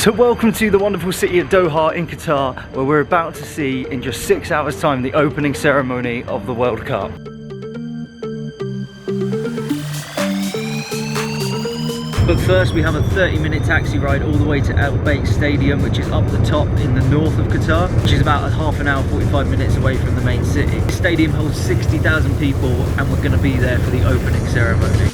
So welcome to the wonderful city of Doha in Qatar, where we're about to see in just 6 hours time the opening ceremony of the World Cup. But first we have a 30-minute taxi ride all the way to Al Stadium, which is up the top in the north of Qatar, which is about a half an hour, 45 minutes away from the main city. The stadium holds 60,000 people and we're going to be there for the opening ceremony.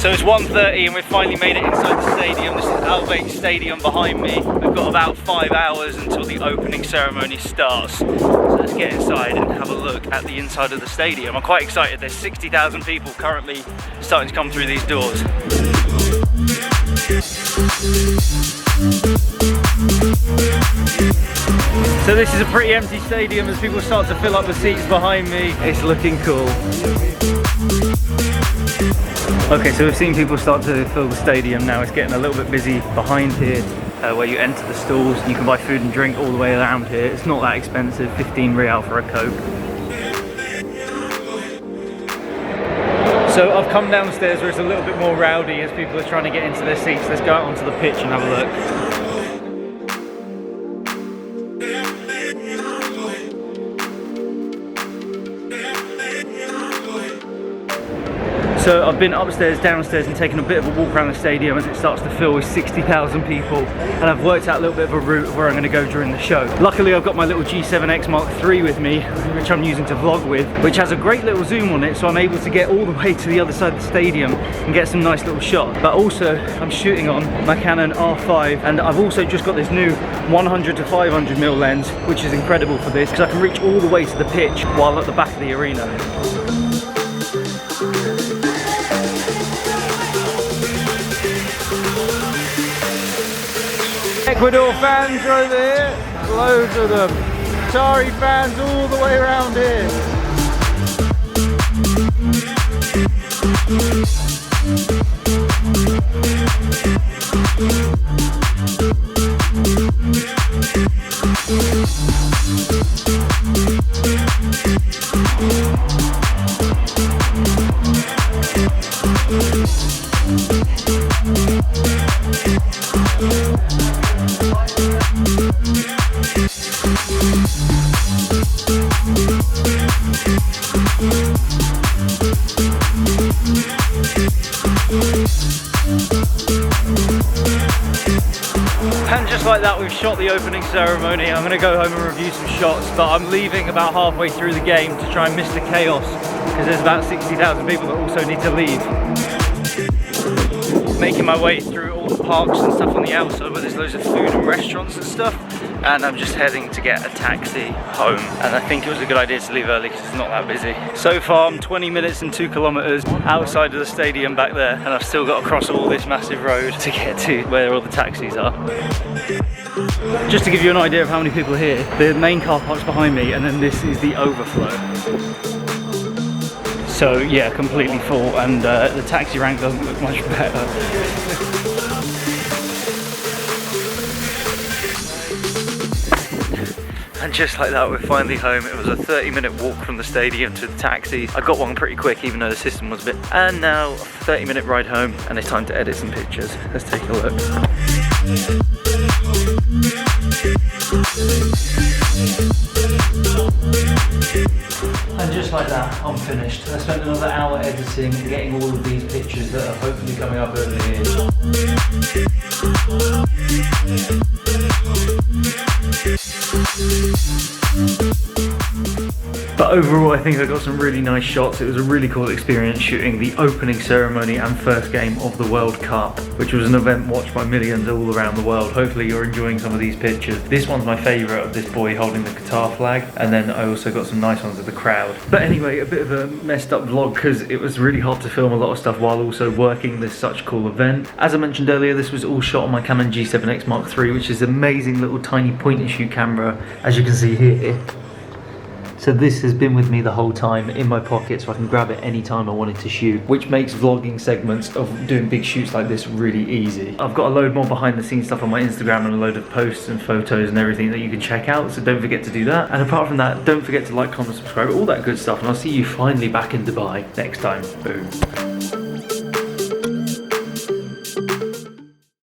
So it's 1:30 and we've finally made it inside the stadium. This is Al Stadium behind me. We've got about 5 hours until the opening ceremony starts. So let's get inside and have a look at the inside of the stadium. I'm quite excited. There's 60,000 people currently starting to come through these doors. So this is a pretty empty stadium as people start to fill up the seats behind me. It's looking cool. Okay, so we've seen people start to fill the stadium now. It's getting a little bit busy behind here where you enter the stalls. You can buy food and drink all the way around here. It's not that expensive, 15 Real for a Coke. So I've come downstairs where it's a little bit more rowdy as people are trying to get into their seats. Let's go out onto the pitch and have a look. So I've been upstairs, downstairs and taken a bit of a walk around the stadium as it starts to fill with 60,000 people, and I've worked out a little bit of a route of where I'm going to go during the show. Luckily I've got my little G7X Mark III with me, which I'm using to vlog with, which has a great little zoom on it, so I'm able to get all the way to the other side of the stadium and get some nice little shots. But also I'm shooting on my Canon R5, and I've also just got this new 100 to 500mm lens, which is incredible for this because I can reach all the way to the pitch while at the back of the arena. Ecuador fans are over here, loads of them. Qatari fans all the way around here. And just like that, we've shot the opening ceremony. I'm going to go home and review some shots, but I'm leaving about halfway through the game to try and miss the chaos because there's about 60,000 people that also need to leave. Making my way through all the parks and stuff on the outside where there's loads of food and restaurants and stuff, and I'm just heading to get a taxi home, and I think it was a good idea to leave early because it's not that busy. So far I'm 20 minutes and 2 kilometers outside of the stadium back there, and I've still got to cross all this massive road to get to where all the taxis are. Just to give you an idea of how many people are here, the main car park's behind me, and then this is the overflow. So yeah, completely full, and the taxi rank doesn't look much better. And just like that, we're finally home. It was a 30-minute walk from the stadium to the taxi. I got one pretty quick, even though the system was a bit... And now, a 30-minute ride home, and it's time to edit some pictures. Let's take a look. And just like that, I'm finished. I spent another hour editing and getting all of these pictures that are hopefully coming up over here. But overall I think I got some really nice shots. It was a really cool experience shooting the opening ceremony and first game of the World Cup, which was an event watched by millions all around the world. Hopefully you're enjoying some of these pictures. This one's my favourite, of this boy holding the Qatar flag, and then I also got some nice ones of the crowd. But anyway, a bit of a messed up vlog because it was really hard to film a lot of stuff while also working this such cool event. As I mentioned earlier, this was all shot on my Canon G7X Mark III, which is an amazing little tiny point and shoot camera, as you can see here. So this has been with me the whole time in my pocket, so I can grab it anytime I wanted to shoot, which makes vlogging segments of doing big shoots like this really easy. I've got a load more behind the scenes stuff on my Instagram and a load of posts and photos and everything that you can check out, so don't forget to do that. And apart from that, don't forget to like, comment, subscribe, all that good stuff, and I'll see you finally back in Dubai next time. Boom.